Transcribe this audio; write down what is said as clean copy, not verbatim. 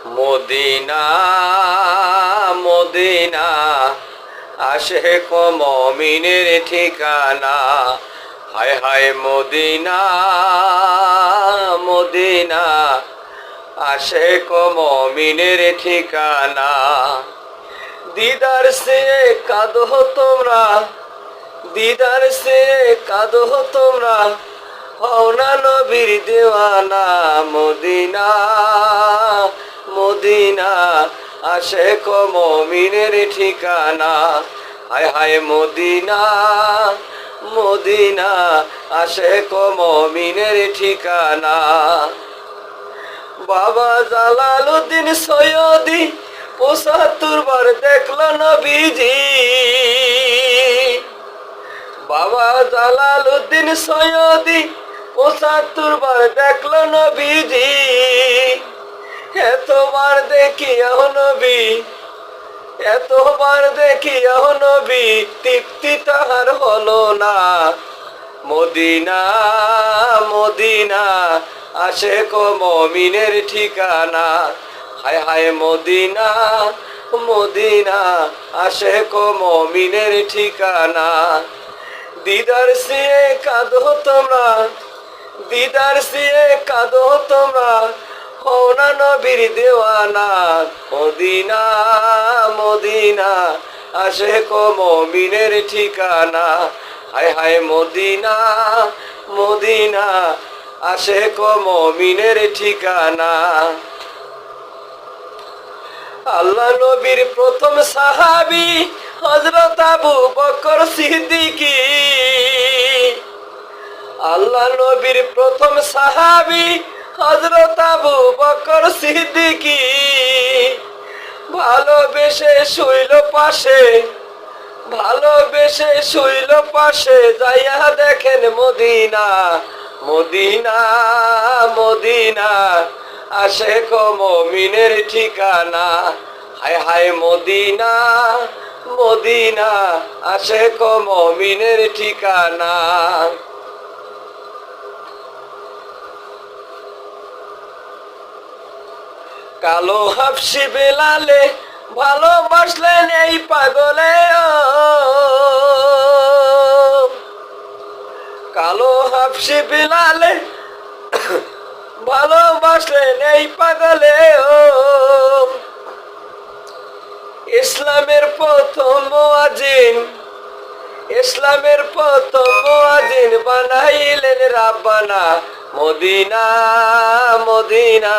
Medina Medina আশেক মুমিনের ঠিকানা। হায় হায় মদিনা মদিনা আশেক মুমিনের ঠিকানা। দিদার সে কাঁদো তোমরা, দিদার সে কাঁদো তোমরা, হও না নবীর দেওয়ানা। মদিনা মদিনা আশেক মুমিনের ঠিকানা। হায় হায় মদিনা মদিনা আশেক মুমিনের ঠিকানা। বাবা জালালউদ্দিন সৈয়দী ৭৫ বার দেখলো নবীজি। বাবা জালালউদ্দিন সৈয়দী ৭৫ বার দেখলো নবীজি। এতবার দেখিয়াও নবী, এতবার দেখিয়াও নবী, তৃপ্তি তাহার হলো না। মদিনা মদিনা আশেক মুমিনের ঠিকানা। হায় হায় মদিনা মদিনা আশেক মুমিনের ঠিকানা। দিদার সে কাঁদো তোমরা, দিদার সে কাঁদো তোমরা, হও না নবীর দেওয়ানা। মদিনা মদিনা আশেক মুমিনের ঠিকানা। হায় হায় মদিনা মদিনা আশেক মুমিনের ঠিকানা। আল্লাহ নবীর প্রথম সাহাবী হযরত আবু বকর সিদ্দিকী। আল্লাহ নবীর প্রথম সাহাবী হযরত আবু বকর সিদ্দিকী। ভালোবেসে শুইল পাশে, ভালোবেসে শুইল পাশে, যাইয়া দেখেন মদিনা। মদিনা মদিনা আশেক মুমিনের ঠিকানা। হায় হায় মদিনা মদিনা আশেক মুমিনের ঠিকানা। কালো হাবশি বেলালে ভালোবাসলেন এই পাগলে। কালো হাবশি বেলালে ভালোবাসলেন এই পাগলে। ইসলামের প্রথম মুয়াজ্জিন, ইসলামের প্রথম মুয়াজ্জিন বানাইলেন রাব্বানা। Medina Medina